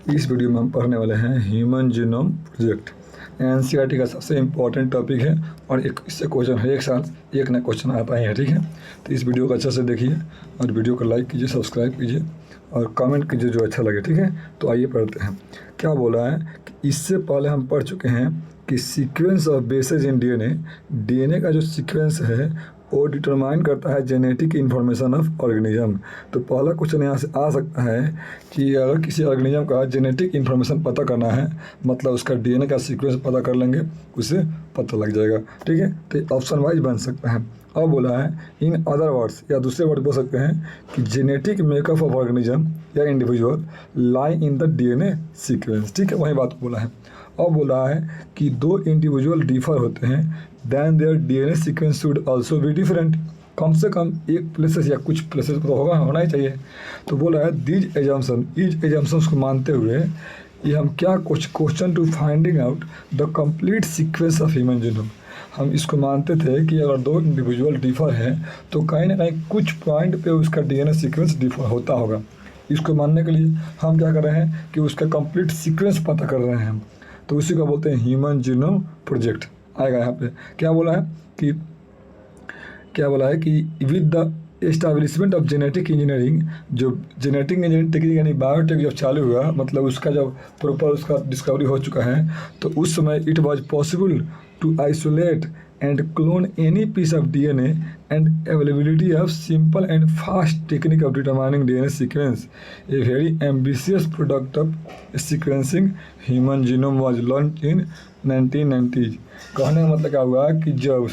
इस वीडियो में हम पढ़ने वाले हैं ह्यूमन जीनोम प्रोजेक्ट। एनसीईआरटी का सबसे इम्पोर्टेंट टॉपिक है और एक इससे क्वेश्चन हर एक साल एक नया क्वेश्चन आता ही है, ठीक है। तो इस वीडियो को अच्छे से देखिए और वीडियो को लाइक कीजिए, सब्सक्राइब कीजिए और कमेंट कीजिए जो अच्छा लगे, ठीक है। तो आइए पढ़ते हैं। क्या बोला है कि इससे पहले हम पढ़ चुके हैं कि sequence of bases in DNA का जो सीक्वेंस है वो डिटरमाइन करता है जेनेटिक इन्फॉर्मेशन ऑफ ऑर्गेनिज्म। तो पहला क्वेश्चन यहाँ से आ सकता है कि अगर किसी ऑर्गेनिज्म का जेनेटिक इन्फॉर्मेशन पता करना है, मतलब उसका डीएनए का सीक्वेंस पता कर लेंगे, उससे पता लग जाएगा, ठीक है। तो ऑप्शन वाइज बन सकता है। अब बोला है इन अदर वर्ड्स, या दूसरे वर्ड बोल सकते हैं कि जेनेटिक मेकअप ऑफ ऑर्गेनिज्म या individual lie in the DNA sequence, ठीक है, वही बात बोला है। अब बोला है कि दो इंडिविजुअल डिफर होते हैं then their DNA sequence should also be different. कम से कम एक प्लेसेस या कुछ प्लेसेस तो होना ही चाहिए। तो बोला है इज एजम्पशंस को मानते हुए ये हम क्या कुछ question to finding out the complete sequence of human genome. हम इसको मानते थे कि अगर दो इंडिविजुअल डिफर हैं तो कहीं ना कहीं कुछ पॉइंट पे उसका डीएनए सीक्वेंस डिफर होता होगा। इसको मानने के लिए हम क्या कर रहे हैं कि उसका कंप्लीट सीक्वेंस पता कर रहे हैं हम, तो उसी को बोलते हैं ह्यूमन जीनोम प्रोजेक्ट। आएगा यहाँ पे क्या बोला है कि with the establishment of genetic engineering, जो जेनेटिक इंजीनियरिंग टेक्निक यानी बायोटेक जब चालू हुआ, मतलब उसका जब प्रॉपर उसका डिस्कवरी हो चुका है, तो उस समय it was possible to isolate and clone any piece of DNA and availability of simple and fast technique of determining DNA sequence. A very ambitious product of sequencing human genome was launched in 1990s. कहने का मतलब क्या हुआ कि जब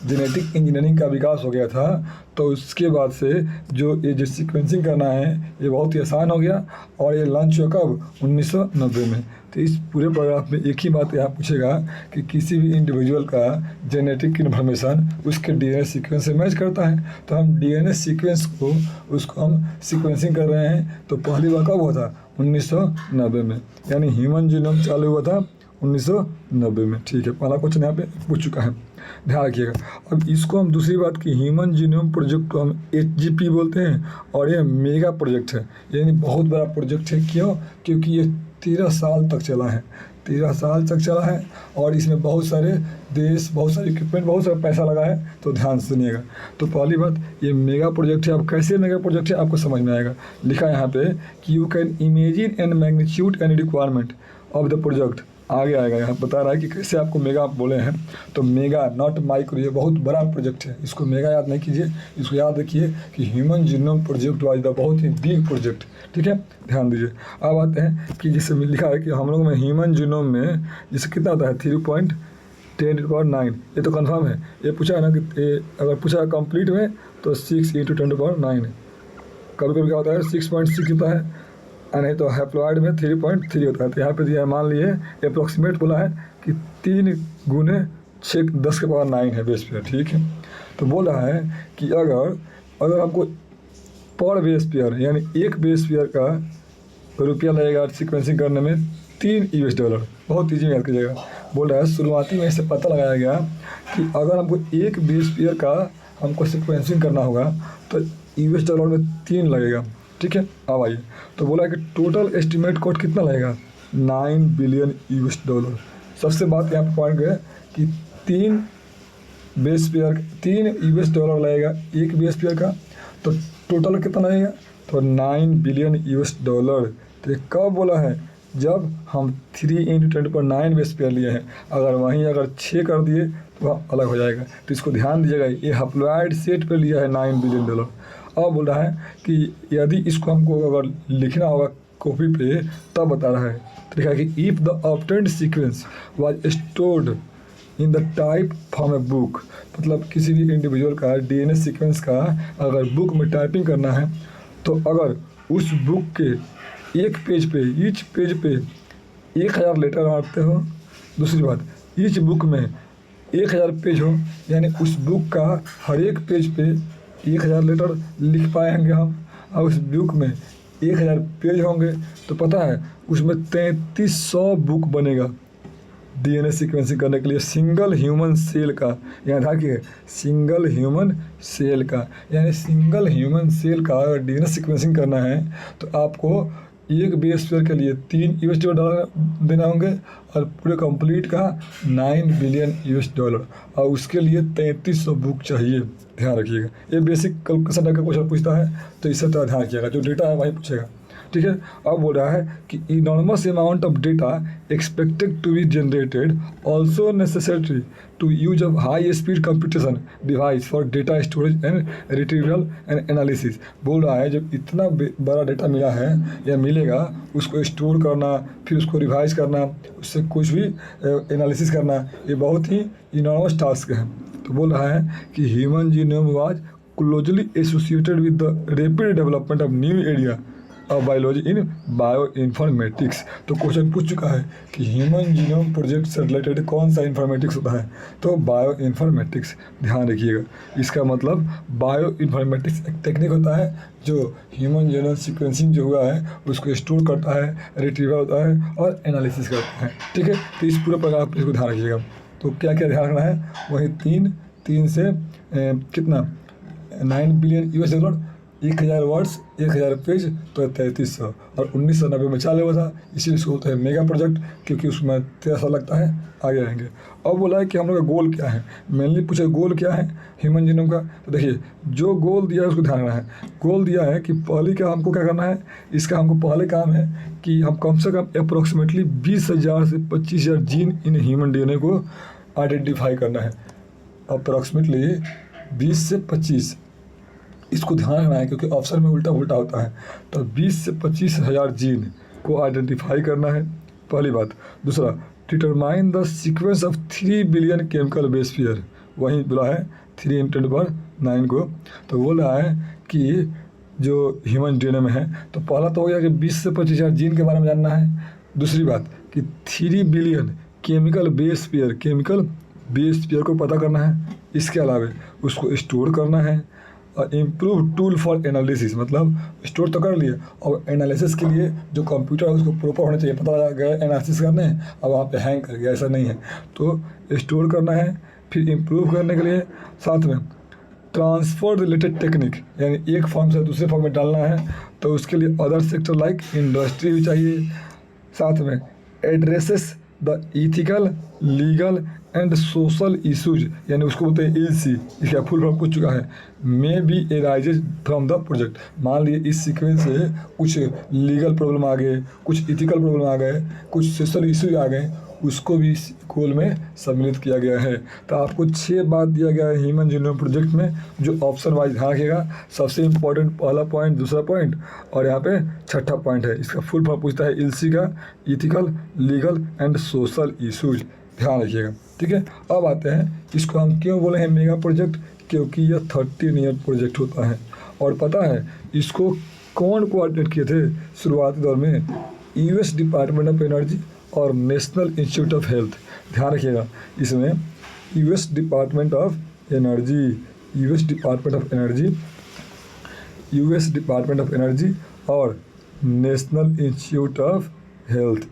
genetic engineering का विकास हो गया था तो उसके बाद से जो सीक्वेंसिंग करना है ये बहुत ही आसान हो गया और ये लॉन्च हुआ कब 1990 में। तो इस पूरे पैराग्राफ में एक ही बात यहाँ पूछेगा कि किसी भी इंडिविजुअल का जेनेटिक इन्फॉर्मेशन उसके डीएनए सीक्वेंस से मैच करता है। तो हम डीएनए सीक्वेंस को उसको हम सीक्वेंसिंग कर रहे हैं। तो पहली बार कब हुआ था 1990 में, यानी ह्यूमन जीनोम चालू हुआ था 1990 में, ठीक है। पहला क्वेश्चन यहाँ पे पूछ चुका है, ध्यान रखिएगा। अब इसको हम दूसरी बात की ह्यूमन जीनोम प्रोजेक्ट को हम HGP बोलते हैं और ये मेगा प्रोजेक्ट है, यानी बहुत बड़ा प्रोजेक्ट है। क्यों? क्योंकि ये 13 साल तक चला है, 13 साल तक चला है और इसमें बहुत सारे देश, बहुत सारे इक्विपमेंट, बहुत सारा पैसा लगा है। तो ध्यान से सुनिएगा। तो पहली बात ये मेगा प्रोजेक्ट है। अब कैसे मेगा प्रोजेक्ट है आपको समझ में आएगा। लिखा है यहाँ पे कि you can imagine and magnitude and requirement of the project. आगे आएगा, यहाँ बता रहा है कि कैसे आपको मेगा आप बोले हैं। तो मेगा नॉट माइक्रो, ये बहुत बड़ा प्रोजेक्ट है, इसको मेगा याद नहीं कीजिए, इसको याद रखिए कि human genome project was the बहुत ही बिग प्रोजेक्ट, ठीक है, ध्यान दीजिए। अब आते हैं कि जैसे लिखा है कि हम लोग में ह्यूमन जीनोम में जैसे कितना होता है 3.10⁹, ये तो कन्फर्म है। ये पूछा है ना कि अगर पूछा है कंप्लीट में तो 6 × 10⁹ है। कभी कभी क्या होता है 6.6 होता है, नहीं तो हैप्लॉइड में 3.3 होता है। तो यहाँ पे दिया है, मान लिए अप्रोक्सीमेट बोला है कि 3 × 6 10⁹ है बेस पेयर, ठीक है। तो बोला है कि अगर आपको पर बेस पेयर यानी एक बेस पेयर का रुपया लगेगा सीक्वेंसिंग करने में $3, बहुत ईजी में याद कीजिएगा। बोल रहा है शुरुआती में इसे पता लगाया गया कि अगर हमको एक बेस पेयर का हमको सीक्वेंसिंग करना होगा तो $3 में 3 लगेगा, ठीक है। अब आइए, तो बोला है कि टोटल एस्टिमेट कॉस्ट कितना लगेगा $9 बिलियन। सबसे बात यहाँ पर पॉइंट है कि 3 $3 लगेगा एक बेस पेयर का, तो टोटल कितना लगेगा तो $9 बिलियन। तो ये कब बोला है जब हम 3 × 10⁹ बेस पेयर लिए हैं। अगर 6 कर दिए तो वह अलग हो जाएगा। तो इसको ध्यान दीजिएगा, ये हैप्लॉइड सेट पे लिया है $9 बिलियन। अब बोल रहा है कि यदि इसको हमको अगर लिखना होगा कॉपी पे तब बता रहा है। तो लिखा है कि if the obtained sequence was stored in the type form a book, मतलब किसी भी इंडिविजुअल का डीएनए सीक्वेंस का अगर बुक में टाइपिंग करना है तो अगर उस बुक के एक पेज पे, ईच पेज पे 1000 लेटर आते हो। दूसरी बात, ईच बुक में 1000 पेज हो, यानी उस बुक का हर एक पेज पे 1000 लेटर लिख पाएंगे हम। और उस बुक में 1000 पेज होंगे तो पता है उसमें 3300 बुक बनेगा डीएनए सीक्वेंसिंग करने के लिए सिंगल ह्यूमन सेल का। यहाँ देखिए सिंगल ह्यूमन सेल का, यानी सिंगल ह्यूमन सेल का अगर डीएनए सीक्वेंसिंग करना है तो आपको एक बेस्फीयर के लिए $3 देना होंगे और पूरे कंप्लीट का $9 बिलियन और उसके लिए 3300 बुक चाहिए। ध्यान रखिएगा, ये बेसिक कैलकुलेशन टाइप का क्वेश्चन पूछता है तो इससे थोड़ा ध्यान रखिएगा, जो डेटा है वही पूछेगा। ठीक है, अब बोल रहा है कि enormous amount of data expected to be generated also necessary to use of high speed computation device for data storage and retrieval and analysis. बोल रहा है जब इतना बड़ा डेटा मिला है या मिलेगा, उसको स्टोर करना, फिर उसको रिवाइज करना, उससे कुछ भी एनालिसिस करना, ये बहुत ही इनॉर्मस टास्क है। तो बोल रहा है कि human genome was closely associated with the rapid development of new area of biology in bio informatics. तो क्वेश्चन पूछ चुका है कि ह्यूमन जीनोम प्रोजेक्ट से रिलेटेड कौन सा इन्फॉर्मेटिक्स होता है, तो बायो इन्फॉर्मेटिक्स। ध्यान रखिएगा, इसका मतलब बायो इन्फॉर्मेटिक्स एक टेक्निक होता है जो ह्यूमन जीनोम सीक्वेंसिंग जो हुआ है उसको स्टोर करता है, रिट्रीवल होता है और एनालिसिस करता है। ठीक है, तो इस पूरे प्रकार पर इसको ध्यान रखिएगा। तो क्या क्या ध्यान रखना है, वही तीन से कितना $9 बिलियन, 1000 वर्ड्स 1000 पेज तो 3300 और 1990 में चालू हुआ था, इसीलिए इसको होता है मेगा प्रोजेक्ट, क्योंकि उसमें 13 साल लगता है। आगे रहेंगे। अब बोला है कि हम लोग का गोल क्या है, मेनली पूछे गोल क्या है ह्यूमन जीनोम का। तो देखिए, जो गोल दिया है उसको ध्यान रखना है। गोल दिया है कि पहले का हमको क्या करना है, इसका हमको पहले काम है कि हम कम से कम अप्रोक्सीमेटली 20,000 से 25,000 जीन इन ह्यूमन डीएनए को आइडेंटिफाई करना है। अप्रोक्सीमेटली 20 से 25, इसको ध्यान रखना है क्योंकि ऑप्शन में उल्टा उल्टा होता है। तो 20 से 25,000 जीन को आइडेंटिफाई करना है, पहली बात। दूसरा, determine the sequence of 3 billion chemical base pair, वहीं बोला है 3 × 10⁹ को। तो बोल रहा है कि जो ह्यूमन डीएनए में है, तो पहला तो हो गया कि 20 से 25,000 जीन के बारे में जानना है। दूसरी बात कि 3 बिलियन केमिकल बेस पेयर को पता करना है। इसके अलावा उसको स्टोर करना है और इम्प्रूव टूल फॉर एनालिसिस, मतलब स्टोर तो कर लिए और एनालिसिस के लिए जो कंप्यूटर है उसको प्रॉपर होना चाहिए। पता लगा गया एनालिसिस करने अब वहाँ पे हैंग कर गया, ऐसा नहीं है। तो स्टोर करना है, फिर इम्प्रूव करने के लिए साथ में ट्रांसफर रिलेटेड टेक्निक, यानी एक फॉर्म से दूसरे फॉर्म में डालना है, तो उसके लिए अदर सेक्टर लाइक इंडस्ट्री भी चाहिए। साथ में addresses the ethical, legal and social issues, यानी उसको बोलते हैं इलसी, इसका फुल फॉर्म पूछ चुका है, may be arises from the project. मान लिए इस सीक्वेंस से कुछ लीगल प्रॉब्लम आ गए, कुछ इथिकल प्रॉब्लम आ गए, कुछ सोशल इशूज आ गए, उसको भी इस गोल में सम्मिलित किया गया है। तो आपको 6 बात दिया गया है ह्यूमन जीनोम प्रोजेक्ट में, जो ऑप्शन वाइज ध्यान रखिएगा। सबसे इंपॉर्टेंट पहला पॉइंट, दूसरा पॉइंट और यहाँ पे छठा पॉइंट है। इसका फुल फॉर्म पूछता है इलसी का, ethical, legal and social issues, ध्यान रखिएगा। ठीक है, अब आते हैं इसको हम क्यों बोले हैं मेगा प्रोजेक्ट, क्योंकि यह 13 ईयर प्रोजेक्ट होता है। और पता है इसको कौन कोऑर्डिनेट किए थे शुरुआती दौर में, यूएस डिपार्टमेंट ऑफ एनर्जी और नेशनल इंस्टीट्यूट ऑफ हेल्थ। ध्यान रखिएगा, इसमें यूएस डिपार्टमेंट ऑफ एनर्जी और national institute of health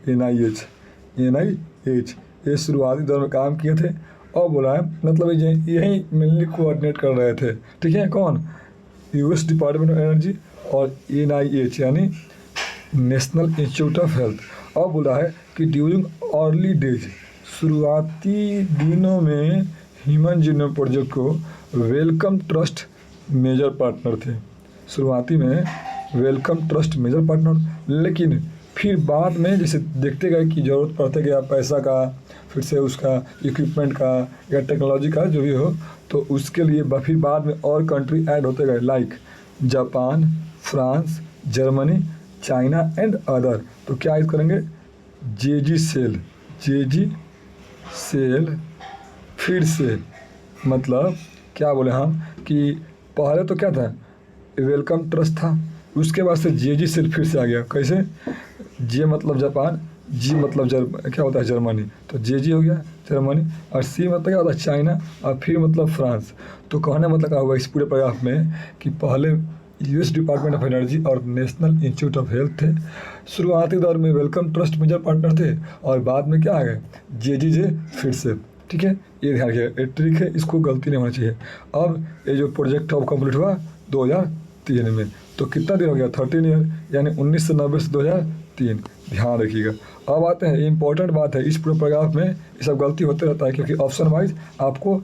NIH ये शुरुआती दौर में काम किए थे। और बोला है मतलब यही मेनली कोऑर्डिनेट कर रहे थे। ठीक है, कौन, यूएस डिपार्टमेंट ऑफ एनर्जी और NIH यानी नेशनल इंस्टीट्यूट ऑफ हेल्थ। और बोला है कि ड्यूरिंग अर्ली डेज, शुरुआती दिनों में ह्यूमन जीनोम प्रोजेक्ट को वेलकम ट्रस्ट मेजर पार्टनर थे। शुरुआती में वेलकम ट्रस्ट मेजर पार्टनर, लेकिन फिर बाद में जैसे देखते गए कि ज़रूरत पड़ते गया पैसा का, फिर से उसका इक्विपमेंट का या टेक्नोलॉजी का जो भी हो, तो उसके लिए फिर बाद में और कंट्री ऐड होते गए like Japan, France, Germany, China and other. तो क्या इस करेंगे, जेजी सेल फिर से, मतलब क्या बोले हम कि पहले तो क्या था, वेलकम ट्रस्ट था, उसके बाद से जेजी सेल फिर से आ गया। कैसे, जे मतलब जापान, जी मतलब क्या होता है जर्मनी, तो जेजी हो गया जर्मनी, और सी मतलब क्या होता है चाइना, और फिर मतलब फ्रांस। तो कहने मतलब क्या हुआ इस पूरे पैराग्राफ में कि पहले यूएस डिपार्टमेंट ऑफ एनर्जी और नेशनल इंस्टीट्यूट ऑफ हेल्थ थे, शुरुआती दौर में वेलकम ट्रस्ट मेजर पार्टनर थे, और बाद में क्या आ गए, जे फिर से। ठीक है, ये ध्यान रखिएगा, ये ट्रिक है, इसको गलती नहीं होना चाहिए। अब ये जो प्रोजेक्ट अब कंप्लीट हुआ 2003 में, तो कितना दिन हो गया 13 ईयर, यानी 1990 से 2003। ध्यान रखिएगा। अब आते हैं, इंपॉर्टेंट बात है, इस पूरे पैराग्राफ में ये सब गलती होते रहता है, क्योंकि ऑप्शन वाइज आपको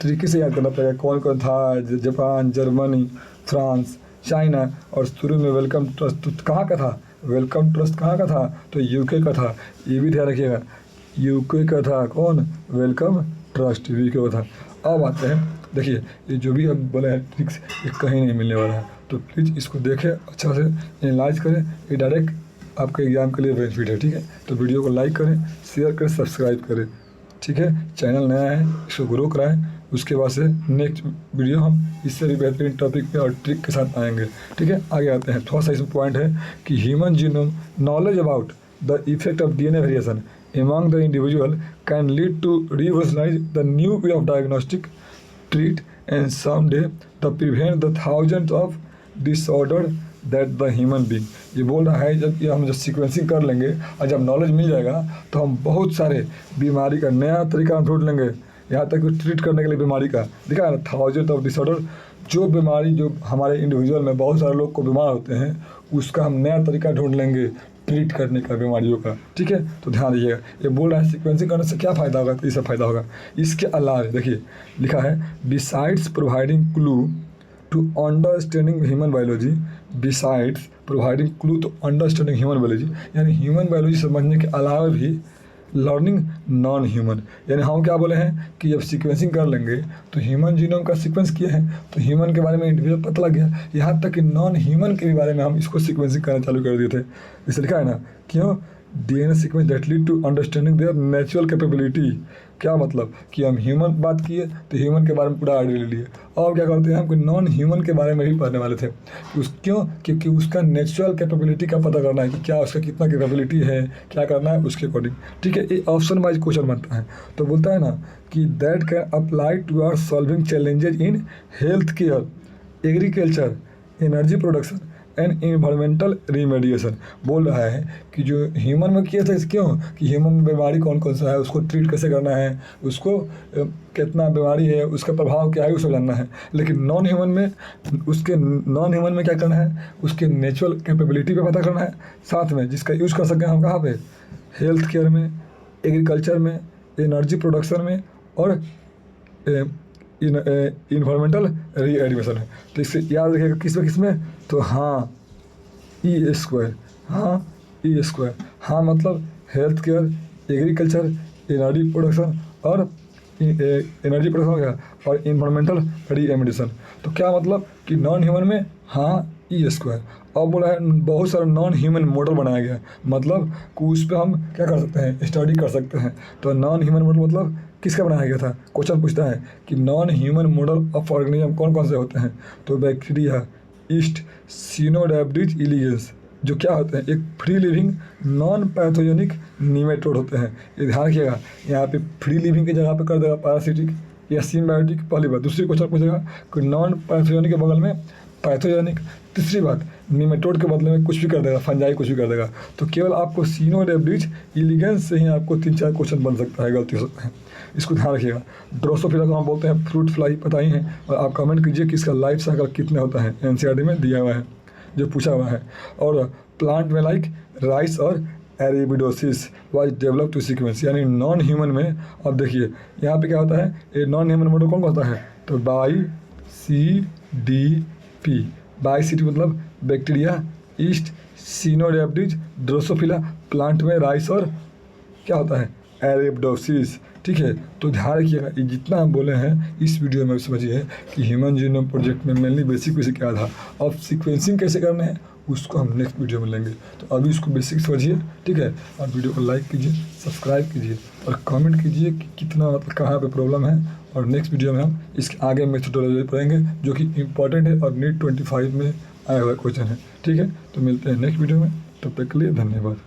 तरीके से याद करना पड़ेगा कौन कौन था। जापान, जर्मनी, फ्रांस, चाइना, और शुरू में वेलकम ट्रस्ट तो कहाँ का था, वेलकम ट्रस्ट कहाँ का था, तो यूके का था। ये भी ध्यान रखिएगा, यूके का था कौन, वेलकम ट्रस्ट यूके का था। अब आते हैं, देखिए ये जो भी हम बोले हैं ट्रिक्स, ये कहीं नहीं मिलने वाला है, तो प्लीज़ इसको देखें, अच्छा से एनालाइज करें। ये डायरेक्ट आपके एग्जाम के लिए बेनिफिट है, ठीक है। तो वीडियो को लाइक करें, शेयर करें, सब्सक्राइब करें, ठीक है। चैनल नया है, इसको ग्रो कराएं। उसके बाद से नेक्स्ट वीडियो हम इससे भी बेहतरीन टॉपिक पे और ट्रिक के साथ आएंगे, ठीक है। आगे आते हैं, थोड़ा सा इसमें पॉइंट है कि human genome knowledge about the effect of DNA variation among the individual can lead to revolutionize the new way of diagnostic, treat, and someday the prevent the thousands of disorder that the human being। ये बोल रहा है जब ये हम जब sequencing कर लेंगे और जब नॉलेज मिल जाएगा तो हम बहुत सारे बीमारी का नया तरीका हम ढूंढ लेंगे, यहाँ तक ट्रीट करने के लिए बीमारी का दिखा है ना, थाउजेंड ऑफ डिसऑर्डर। जो बीमारी जो हमारे इंडिविजुअल में बहुत सारे लोग को बीमार होते हैं, उसका हम नया तरीका ढूंढ लेंगे ट्रीट करने का बीमारियों का, ठीक है। तो ध्यान दीजिएगा, ये बोल रहा है सीक्वेंसिंग करने से क्या फ़ायदा होगा, तो इससे फ़ायदा होगा। इसके अलावा देखिए लिखा है besides providing clue to understanding human biology, besides providing clue to understanding human biology, यानी ह्यूमन बायोलॉजी समझने के अलावा भी लर्निंग नॉन ह्यूमन, यानी हम क्या बोले हैं कि जब सीक्वेंसिंग कर लेंगे तो ह्यूमन जीनोम का सीक्वेंस किया है तो ह्यूमन के बारे में इंडिविजुअल पता लग गया, यहाँ तक कि नॉन ह्यूमन के भी बारे में हम इसको सीक्वेंसिंग करना चालू कर दिए थे। इसे लिखा है ना, क्यों, DNA sequence that lead to understanding their natural capability. क्या मतलब कि हम ह्यूमन बात किए तो ह्यूमन के बारे में पूरा आइडिया ले लिए, और क्या करते हैं हमको नॉन ह्यूमन के बारे में भी पढ़ने वाले थे। क्यों, क्योंकि उसका नेचुरल कैपेबिलिटी का पता करना है कि क्या उसका कितना कैपेबिलिटी है, क्या करना है उसके अकॉर्डिंग, ठीक है। ये ऑप्शन वाइज क्वेश्चन बनता है। तो बोलता है ना कि that can apply to our solving challenges in health care, agriculture, energy production and environmental remediation. बोल रहा है कि जो ह्यूमन में किया था, क्यों कि ह्यूमन में बीमारी कौन कौन सा है, उसको ट्रीट कैसे करना है, उसको कितना बीमारी है, उसका प्रभाव क्या है, वो सब जानना है। लेकिन नॉन ह्यूमन में क्या करना है, उसके नेचुरल कैपेबिलिटी पे पता करना है, साथ में जिसका यूज़ कर सकें हम कहाँ पे, हेल्थ केयर में, एग्रीकल्चर में, एनर्जी प्रोडक्शन में, और इन्वायरमेंटल रीएडिमेशन है। तो इससे याद रखिएगा किस में तो हाँ ई स्क्वायर, हाँ ई स्क्वायर, हाँ मतलब health care, agriculture, energy production और इन्वायरमेंटल रीएडिमेशन। तो क्या मतलब कि नॉन ह्यूमन में हाँ ई स्क्वायर। अब बोला है बहुत सारा नॉन ह्यूमन मॉडल बनाया गया, मतलब कि उस पर हम क्या कर सकते हैं, स्टडी कर सकते हैं। तो नॉन ह्यूमन मॉडल मतलब किसका बनाया गया था, क्वेश्चन पूछता है कि non human model of organism कौन कौन से होते हैं, तो बैक्टीरिया, ईस्ट, सिनोडैप्टिस इलिगेंस, जो क्या होते हैं, एक free living non pathogenic nematode होते हैं। ये ध्यान रखिएगा, यहाँ पे फ्री लिविंग की जगह पे कर देगा पैरासिटिक या सिम्बायोटिक, पहली बात। दूसरी क्वेश्चन पूछेगा कि नॉन पैथोजेनिक के बगल में पैथोजेनिक, तीसरी बात निमेटोड के बदले में कुछ भी कर देगा, फंजाई कुछ भी कर देगा। तो केवल आपको सिनोडैप्टिस इलिगेंस से ही आपको 3-4 क्वेश्चन बन सकता है, गलती हो सकता है, इसको ध्यान रखिएगा। ड्रोसोफिला को हम बोलते हैं फ्रूट फ्लाई, पता ही है। और आप कमेंट कीजिए कि इसका लाइफ साइकिल कितने होता है, एनसीईआरटी में दिया हुआ है, जो पूछा हुआ है। और प्लांट में लाइक राइस और एरेबिडोसिस वाज डेवलप टू सीक्वेंस, यानी नॉन ह्यूमन में। अब देखिए यहाँ पे क्या होता है, ये नॉन ह्यूमन मॉडल कौन होता है, तो BCDP, BCDP मतलब बैक्टीरिया, ईस्ट, सिनोडैप्टिस, ड्रोसोफिला, प्लांट में राइस और क्या होता है, एरेबिडोसिस, ठीक है। तो ध्यान रखिएगा, ये जितना हम बोले हैं इस वीडियो में समझिए कि ह्यूमन जीनोम प्रोजेक्ट में मेनली बेसिक क्या था। अब सीक्वेंसिंग कैसे करना है उसको हम नेक्स्ट वीडियो में लेंगे। तो अभी इसको बेसिक समझिए, ठीक है। और वीडियो को लाइक कीजिए, सब्सक्राइब कीजिए और कमेंट कीजिए कि कितना मतलब कहाँ पे प्रॉब्लम है। और नेक्स्ट वीडियो में हम इसके आगे मेथोडोलॉजी पढ़ेंगे, जो कि इंपॉर्टेंट है और नीट 25 में आया हुआ क्वेश्चन है, ठीक है। तो मिलते हैं नेक्स्ट वीडियो में, तब तक के लिए धन्यवाद।